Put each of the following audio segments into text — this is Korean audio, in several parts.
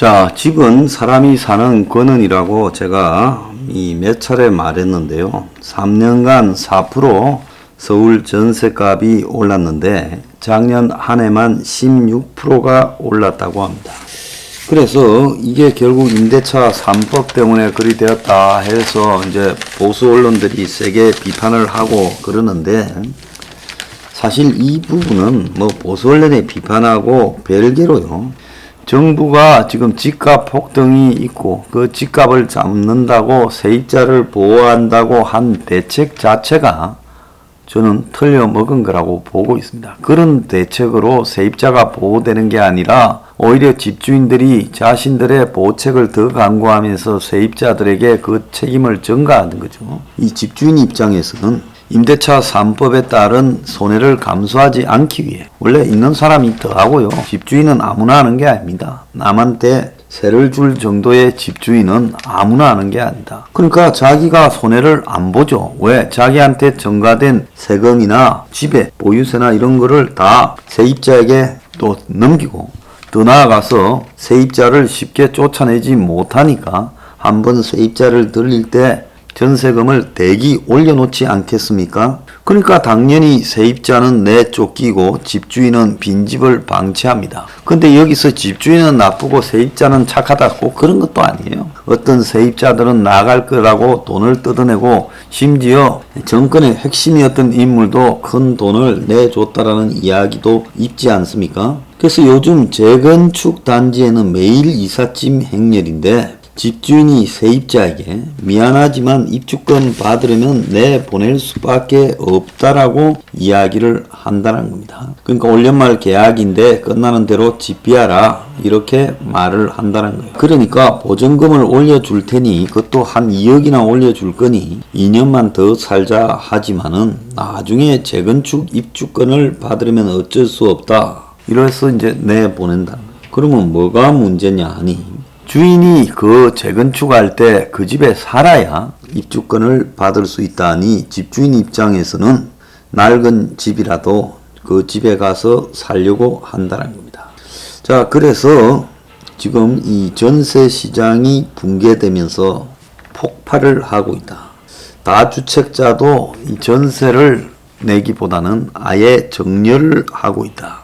자, 집은 사람이 사는 권은이라고 제가 몇 차례 말했는데요. 3년간 4% 서울 전세값이 올랐는데 작년 한 해만 16%가 올랐다고 합니다. 그래서 이게 결국 임대차 3법 때문에 그리 되었다 해서 이제 보수 언론들이 세게 비판을 하고 그러는데, 사실 이 부분은 뭐 보수 언론의 비판하고 별개로요, 정부가 지금 집값 폭등이 있고 그 집값을 잡는다고 세입자를 보호한다고 한 대책 자체가 저는 틀려먹은 거라고 보고 있습니다. 그런 대책으로 세입자가 보호되는 게 아니라 오히려 집주인들이 자신들의 보호책을 더 강구하면서 세입자들에게 그 책임을 전가하는 거죠. 이 집주인 입장에서는 임대차 3법에 따른 손해를 감수하지 않기 위해 원래 있는 사람이 더 하고요. 집주인은 아무나 하는 게 아닙니다. 남한테 세를 줄 정도의 집주인은 아무나 하는 게 아니다. 그러니까 자기가 손해를 안 보죠. 왜? 자기한테 전가된 세금이나 지배, 보유세나 이런 거를 다 세입자에게 또 넘기고, 더 나아가서 세입자를 쉽게 쫓아내지 못하니까 한번 세입자를 들릴 때 전세금을 대기 올려놓지 않겠습니까? 그러니까 당연히 세입자는 내쫓기고 집주인은 빈집을 방치합니다. 근데 여기서 집주인은 나쁘고 세입자는 착하다, 꼭 그런 것도 아니에요. 어떤 세입자들은 나갈 거라고 돈을 뜯어내고 심지어 정권의 핵심이었던 인물도 큰 돈을 내줬다라는 이야기도 있지 않습니까? 그래서 요즘 재건축 단지에는 매일 이삿짐 행렬인데, 집주인이 세입자에게 미안하지만 입주권 받으려면 내보낼 수밖에 없다라고 이야기를 한다는 겁니다. 그러니까 올 연말 계약인데 끝나는 대로 집비하라, 이렇게 말을 한다는 거예요. 그러니까 보증금을 올려줄 테니 그것도 한 2억이나 올려줄 거니 2년만 더 살자 하지만은 나중에 재건축 입주권을 받으려면 어쩔 수 없다, 이래서 이제 내보낸다. 그러면 뭐가 문제냐 하니, 주인이 그 재건축할 때 그 집에 살아야 입주권을 받을 수 있다니 집주인 입장에서는 낡은 집이라도 그 집에 가서 살려고 한다는 겁니다. 자, 그래서 지금 이 전세 시장이 붕괴되면서 폭발을 하고 있다. 다주택자도 이 전세를 내기보다는 아예 정렬을 하고 있다.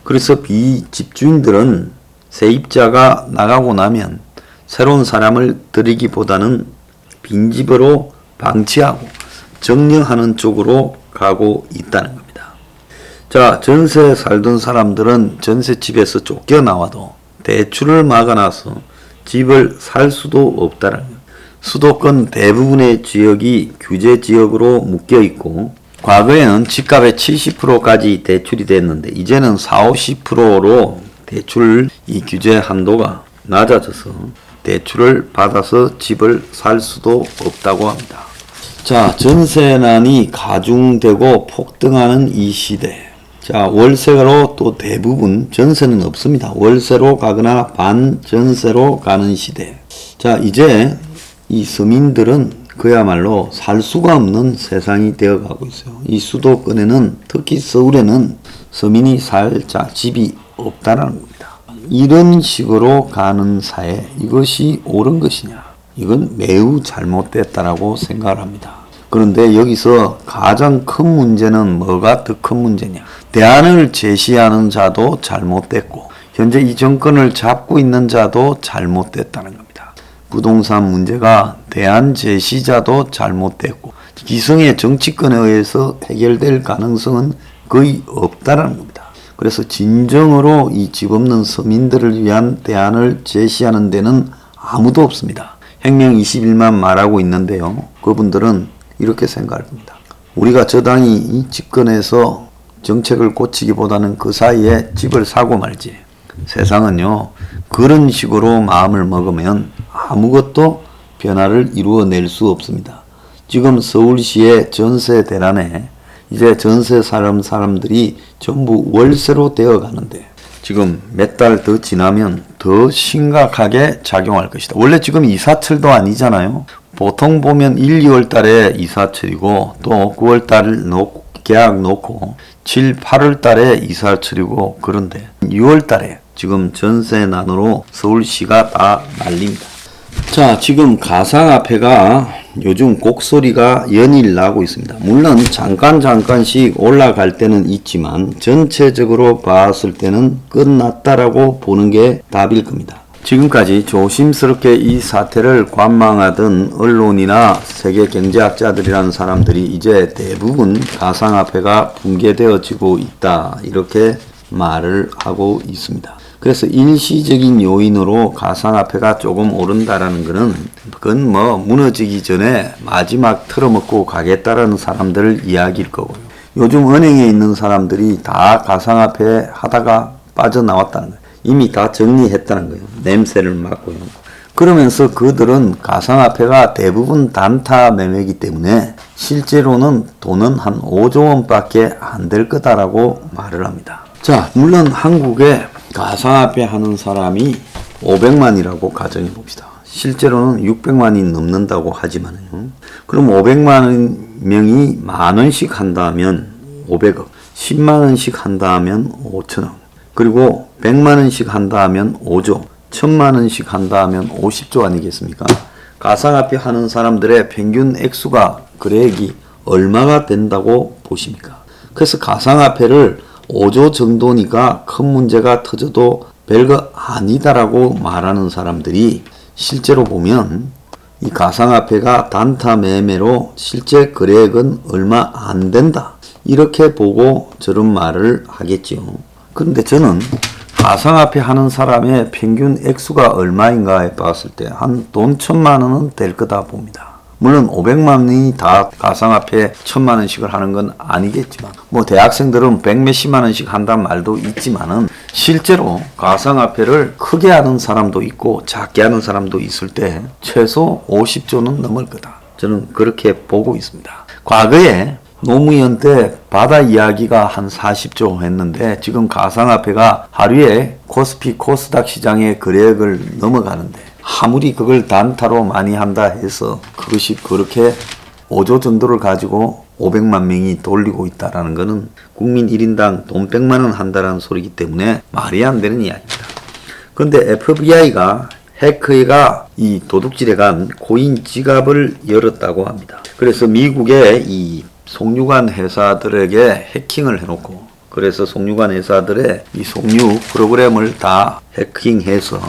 그래서 비집주인들은 세입자가 나가고 나면 새로운 사람을 들이기보다는 빈집으로 방치하고 정리하는 쪽으로 가고 있다는 겁니다. 자, 전세에 살던 사람들은 전세집에서 쫓겨나와도 대출을 막아놔서 집을 살 수도 없다는 겁니다. 수도권 대부분의 지역이 규제 지역으로 묶여 있고, 과거에는 집값의 70%까지 대출이 됐는데 이제는 40~50%로 대출 이 규제 한도가 낮아져서 대출을 받아서 집을 살 수도 없다고 합니다. 자, 전세난이 가중되고 폭등하는 이 시대. 자, 월세로 또 대부분 전세는 없습니다. 월세로 가거나 반전세로 가는 시대. 자, 이제 이 서민들은 그야말로 살 수가 없는 세상이 되어가고 있어요. 이 수도권에는, 특히 서울에는 서민이 살 집이 없다는 겁니다. 이런 식으로 가는 사회, 이것이 옳은 것이냐? 이건 매우 잘못됐다라고 생각을 합니다. 그런데 여기서 가장 큰 문제는 뭐가 더 큰 문제냐? 대안을 제시하는 자도 잘못됐고 현재 이 정권을 잡고 있는 자도 잘못됐다는 겁니다. 부동산 문제가 대안 제시자도 잘못됐고 기성의 정치권에 의해서 해결될 가능성은 거의 없다는 겁니다. 그래서 진정으로 이 집 없는 서민들을 위한 대안을 제시하는 데는 아무도 없습니다. 혁명 21만 말하고 있는데요, 그분들은 이렇게 생각합니다. 우리가 저당이 이 집권해서 정책을 고치기보다는 그 사이에 집을 사고 말지. 세상은요, 그런 식으로 마음을 먹으면 아무것도 변화를 이루어낼 수 없습니다. 지금 서울시의 전세 대란에 이제 전세 사람들이 전부 월세로 되어 가는데 지금 몇 달 더 지나면 더 심각하게 작용할 것이다. 원래 지금 이사철도 아니잖아요. 보통 보면 1, 2월 달에 이사철이고 또 9월 달 계약 놓고 7, 8월 달에 이사철이고, 그런데 6월 달에 지금 전세난으로 서울시가 다 난립니다. 자, 지금 가상화폐가 요즘 곡소리가 연일 나고 있습니다. 물론 잠깐씩 올라갈 때는 있지만 전체적으로 봤을 때는 끝났다라고 보는 게 답일 겁니다. 지금까지 조심스럽게 이 사태를 관망하던 언론이나 세계 경제학자들이라는 사람들이 이제 대부분 가상화폐가 붕괴되어지고 있다, 이렇게 말을 하고 있습니다. 그래서 일시적인 요인으로 가상화폐가 조금 오른다라는 것은 그건 뭐 무너지기 전에 마지막 털어먹고 가겠다라는 사람들 이야기일 거고요. 요즘 은행에 있는 사람들이 다 가상화폐 하다가 빠져나왔다는 거예요. 이미 다 정리했다는 거예요. 냄새를 맡고요. 그러면서 그들은 가상화폐가 대부분 단타 매매이기 때문에 실제로는 돈은 한 5조 원밖에 안 될 거다라고 말을 합니다. 자, 물론 한국에 가상화폐 하는 사람이 500만이라고 가정해 봅시다. 실제로는 600만이 넘는다고 하지만요. 그럼 500만 명이 만 원씩 한다면 500억, 10만 원씩 한다면 5천억, 그리고 100만 원씩 한다면 5조, 1000만 원씩 한다면 50조 아니겠습니까? 가상화폐 하는 사람들의 평균 액수가, 거래액이 얼마가 된다고 보십니까? 그래서 가상화폐를 5조 정도니까 큰 문제가 터져도 별거 아니다라고 말하는 사람들이 실제로 보면 이 가상화폐가 단타 매매로 실제 거래액은 얼마 안 된다, 이렇게 보고 저런 말을 하겠지요. 그런데 저는 가상화폐 하는 사람의 평균 액수가 얼마인가에 봤을 때 한 돈 1000만 원은 될 거다 봅니다. 물론 500만이 다 가상화폐 1000만 원씩을 하는 건 아니겠지만, 뭐 대학생들은 100몇십만 원씩 한다는 말도 있지만은 실제로 가상화폐를 크게 하는 사람도 있고 작게 하는 사람도 있을 때 최소 50조는 넘을 거다, 저는 그렇게 보고 있습니다. 과거에 노무현 때 바다 이야기가 한 40조 했는데 지금 가상화폐가 하루에 코스피 코스닥 시장의 거래액을 넘어가는데, 아무리 그걸 단타로 많이 한다 해서 그것이 그렇게 5조 정도를 가지고 500만 명이 돌리고 있다라는 것은 국민 1인당 돈 100만 원 한다라는 소리이기 때문에 말이 안 되는 이야기입니다. 그런데 FBI가 해커가 이 도둑질에 간 코인 지갑을 열었다고 합니다. 그래서 미국의 이 송유관 회사들에게 해킹을 해놓고, 그래서 송유관 회사들의 이 송유 프로그램을 다 해킹해서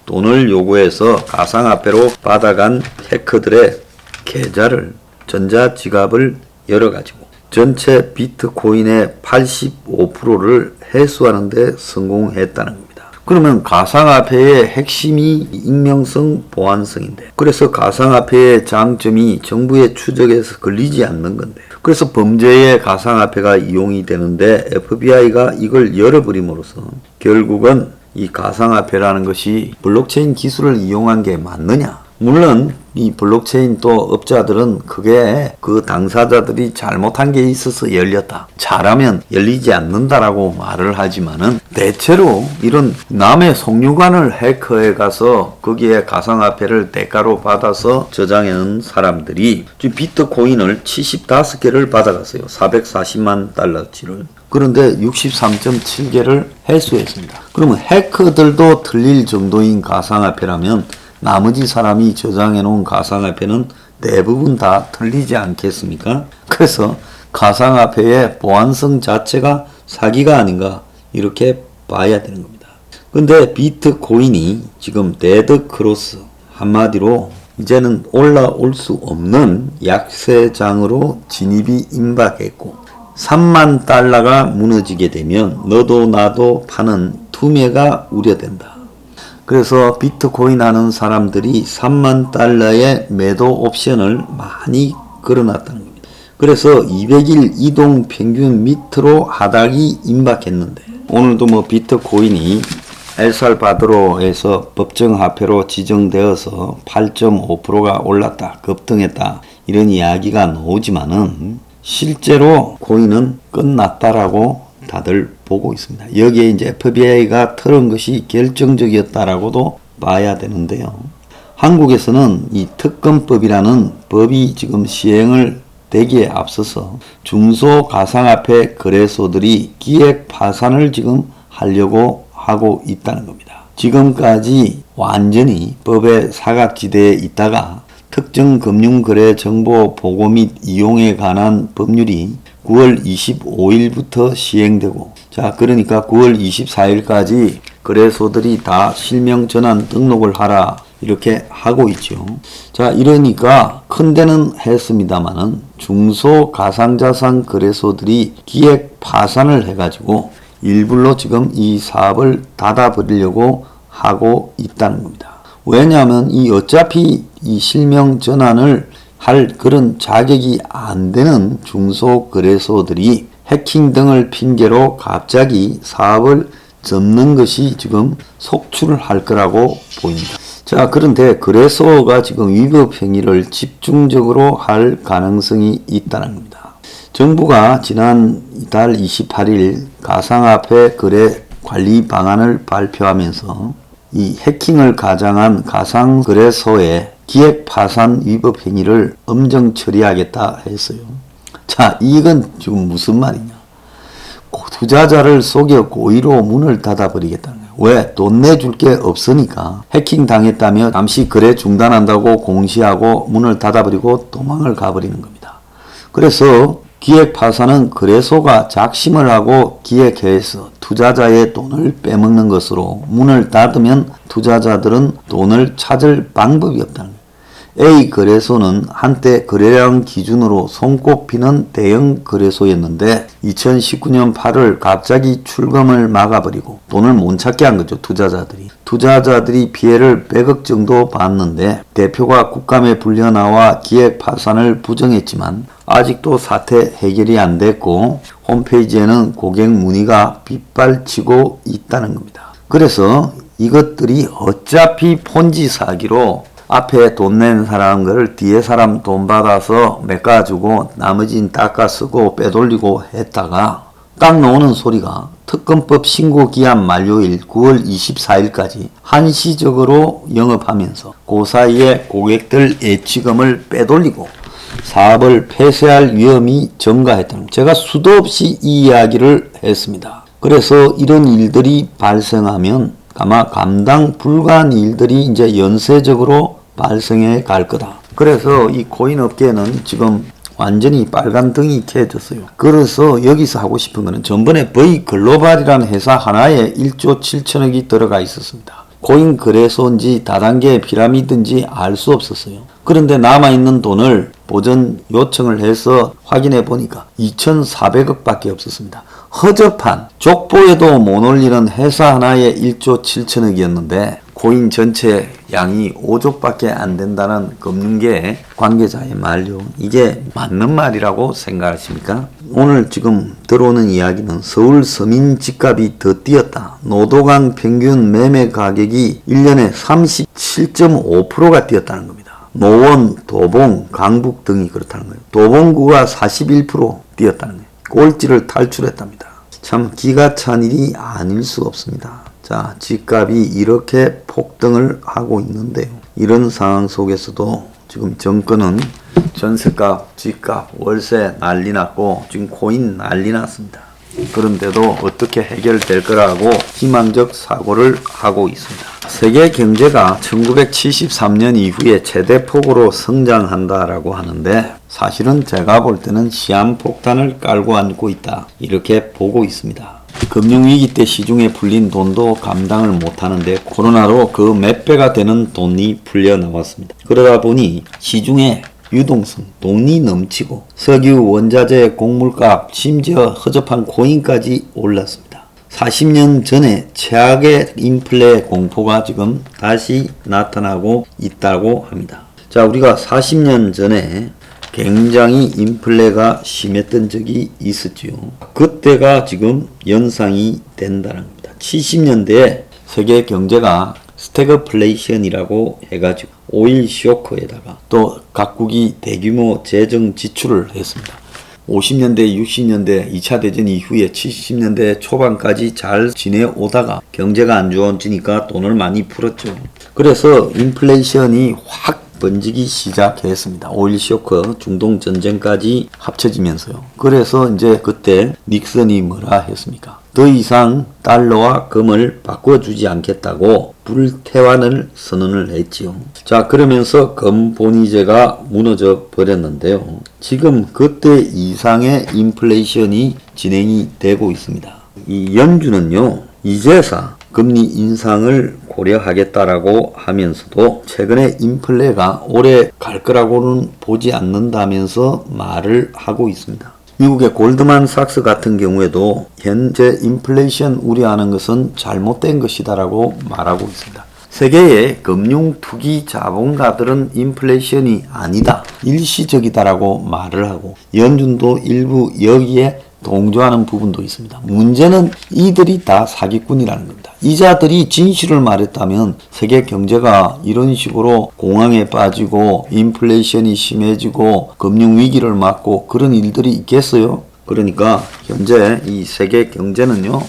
돈을 요구해서 가상화폐로 받아간 해커들의 계좌를, 전자지갑을 열어가지고 전체 비트코인의 85%를 회수하는 데 성공했다는 겁니다. 그러면 가상화폐의 핵심이 익명성, 보안성인데, 그래서 가상화폐의 장점이 정부의 추적에서 걸리지 않는 건데, 그래서 범죄에 가상화폐가 이용이 되는데 FBI가 이걸 열어버림으로써 결국은 이 가상화폐라는 것이 블록체인 기술을 이용한 게 맞느냐? 물론 이 블록체인 또 업자들은 그게 그 당사자들이 잘못한 게 있어서 열렸다, 잘하면 열리지 않는다라고 말을 하지만은 대체로 이런 남의 송유관을 해커해 가서 거기에 가상화폐를 대가로 받아서 저장해 놓은 사람들이 비트코인을 75개를 받아갔어요. 440만 달러치를. 그런데 63.7개를 회수했습니다. 그러면 해커들도 틀릴 정도인 가상화폐라면 나머지 사람이 저장해 놓은 가상화폐는 대부분 다 틀리지 않겠습니까? 그래서 가상화폐의 보안성 자체가 사기가 아닌가, 이렇게 봐야 되는 겁니다. 근데 비트코인이 지금 데드 크로스, 한마디로 이제는 올라올 수 없는 약세장으로 진입이 임박했고, 3만 달러가 무너지게 되면 너도 나도 파는 투매가 우려된다. 그래서 비트코인 하는 사람들이 3만 달러의 매도 옵션을 많이 걸어놨다는 겁니다. 그래서 200일 이동 평균 밑으로 하락이 임박했는데, 오늘도 뭐 비트코인이 엘살바도르에서 법정화폐로 지정되어서 8.5%가 올랐다, 급등했다, 이런 이야기가 나오지만은 실제로 코인은 끝났다라고 다들 보고 있습니다. 여기에 이제 FBI가 털은 것이 결정적이었다라고도 봐야 되는데요. 한국에서는 이 특검법이라는 법이 지금 시행을 되기에 앞서서 중소 가상화폐 거래소들이 기획 파산을 지금 하려고 하고 있다는 겁니다. 지금까지 완전히 법의 사각지대에 있다가 특정 금융거래 정보 보고 및 이용에 관한 법률이 9월 25일부터 시행되고, 자, 그러니까 9월 24일까지 거래소들이 다 실명 전환 등록을 하라 이렇게 하고 있죠. 자, 이러니까 큰 데는 했습니다만은 중소 가상자산 거래소들이 기획 파산을 해가지고 일부러 지금 이 사업을 닫아버리려고 하고 있다는 겁니다. 왜냐하면 이 어차피 이 실명 전환을 할 그런 자격이 안 되는 중소 거래소들이 해킹 등을 핑계로 갑자기 사업을 접는 것이 지금 속출을 할 거라고 보입니다. 자, 그런데 거래소가 지금 위법 행위를 집중적으로 할 가능성이 있다는 겁니다. 정부가 지난 달 28일 가상화폐 거래 관리 방안을 발표하면서 이 해킹을 가장한 가상거래소의 기획 파산 위법 행위를 엄정 처리하겠다 했어요. 자, 이건 지금 무슨 말이냐? 투자자를 속여 고의로 문을 닫아버리겠다는 거예요. 왜? 돈 내줄 게 없으니까. 해킹 당했다며 잠시 거래 중단한다고 공시하고 문을 닫아버리고 도망을 가버리는 겁니다. 그래서 기획 파산은 거래소가 작심을 하고 기획해서 투자자의 돈을 빼먹는 것으로 문을 닫으면 투자자들은 돈을 찾을 방법이 없다는 거예요. A 거래소는 한때 거래량 기준으로 손꼽히는 대형 거래소였는데 2019년 8월 갑자기 출금을 막아버리고 돈을 못 찾게 한 거죠. 투자자들이 피해를 100억 정도 봤는데 대표가 국감에 불려나와 기획 파산을 부정했지만 아직도 사태 해결이 안 됐고 홈페이지에는 고객 문의가 빗발치고 있다는 겁니다. 그래서 이것들이 어차피 폰지 사기로 앞에 돈 낸 사람을 뒤에 사람 돈 받아서 메꿔주고 나머지는 닦아 쓰고 빼돌리고 했다가 딱 나오는 소리가 특검법 신고 기한 만료일 9월 24일까지 한시적으로 영업하면서 그 사이에 고객들 예치금을 빼돌리고 사업을 폐쇄할 위험이 증가했다는, 제가 수도 없이 이 이야기를 했습니다. 그래서 이런 일들이 발생하면 아마 감당 불가한 일들이 이제 연쇄적으로 발생해 갈 거다. 그래서 이 코인 업계는 지금 완전히 빨간 등이 켜졌어요. 그래서 여기서 하고 싶은 거는 전번에 V 글로벌이라는 회사 하나에 1조 7천억이 들어가 있었습니다. 코인 거래소인지 다단계 피라미드인지 알 수 없었어요. 그런데 남아있는 돈을 보전 요청을 해서 확인해 보니까 2,400억 밖에 없었습니다. 허접한, 족보에도 못 올리는 회사 하나에 1조 7천억이었는데 코인 전체 양이 5조밖에 안 된다는 금융계 관계자의 말요. 이게 맞는 말이라고 생각하십니까? 오늘 지금 들어오는 이야기는 서울 서민 집값이 더 뛰었다. 노도강 평균 매매 가격이 1년에 37.5%가 뛰었다는 겁니다. 노원, 도봉, 강북 등이 그렇다는 거예요. 도봉구가 41% 뛰었다는 거예요. 꼴찌를 탈출했답니다. 참 기가 찬 일이 아닐 수 없습니다. 자, 집값이 이렇게 폭등을 하고 있는데요. 이런 상황 속에서도 지금 정권은 전세값, 집값, 월세 난리 났고 지금 코인 난리 났습니다. 그런데도 어떻게 해결될 거라고 희망적 사고를 하고 있습니다. 세계 경제가 1973년 이후에 최대폭으로 성장한다라고 하는데 사실은 제가 볼 때는 시한폭탄을 깔고 앉고 있다, 이렇게 보고 있습니다. 금융위기 때 시중에 풀린 돈도 감당을 못하는데 코로나로 그 몇 배가 되는 돈이 풀려 나왔습니다. 그러다 보니 시중에 유동성, 돈이 넘치고 석유, 원자재, 곡물값, 심지어 허접한 코인까지 올랐습니다. 40년 전에 최악의 인플레 공포가 지금 다시 나타나고 있다고 합니다. 자, 우리가 40년 전에 굉장히 인플레가 심했던 적이 있었지요. 그때가 지금 연상이 된다는 겁니다. 70년대에 세계 경제가 스태그플레이션이라고 해가지고 오일 쇼크에다가 또 각국이 대규모 재정 지출을 했습니다. 50년대, 60년대 2차 대전 이후에 70년대 초반까지 잘 지내오다가 경제가 안 좋아지니까 돈을 많이 풀었죠. 그래서 인플레이션이 확 번지기 시작했습니다. 오일 쇼크, 중동 전쟁까지 합쳐지면서요. 그래서 이제 그때 닉슨이 뭐라 했습니까? 더 이상 달러와 금을 바꿔주지 않겠다고 불태환을 선언을 했지요. 자, 그러면서 금 본위제가 무너져 버렸는데요. 지금 그때 이상의 인플레이션이 진행이 되고 있습니다. 이 연준은요, 이제사 금리 인상을 고려하겠다라고 하면서도 최근에 인플레가 오래 갈 거라고는 보지 않는다면서 말을 하고 있습니다. 미국의 골드만삭스 같은 경우에도 현재 인플레이션 우려하는 것은 잘못된 것이다라고 말하고 있습니다. 세계의 금융 투기 자본가들은 인플레이션이 아니다, 일시적이다라고 말을 하고 연준도 일부 여기에 동조하는 부분도 있습니다. 문제는 이들이 다 사기꾼이라는 겁니다. 이자들이 진실을 말했다면 세계 경제가 이런 식으로 공황에 빠지고 인플레이션이 심해지고 금융위기를 맞고 그런 일들이 있겠어요? 그러니까 현재 이 세계 경제는요,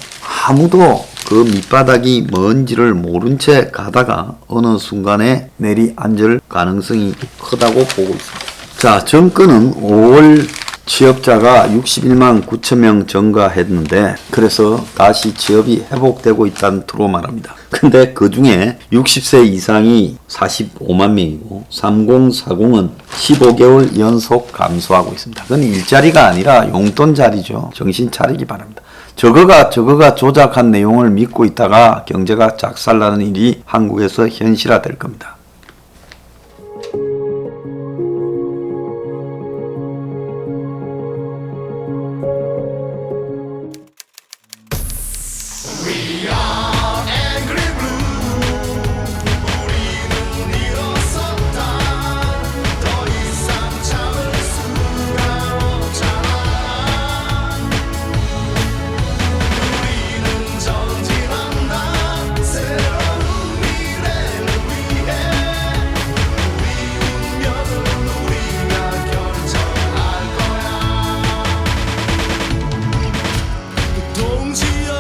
아무도 그 밑바닥이 뭔지를 모른 채 가다가 어느 순간에 내리앉을 가능성이 크다고 보고 있습니다. 자, 정권은 5월 취업자가 61만 9천 명 증가했는데 그래서 다시 취업이 회복되고 있다는 투로 말합니다. 근데 그 중에 60세 이상이 45만 명이고 3040은 15개월 연속 감소하고 있습니다. 그건 일자리가 아니라 용돈 자리죠. 정신 차리기 바랍니다. 저거가 조작한 내용을 믿고 있다가 경제가 작살나는 일이 한국에서 현실화될 겁니다. 동지여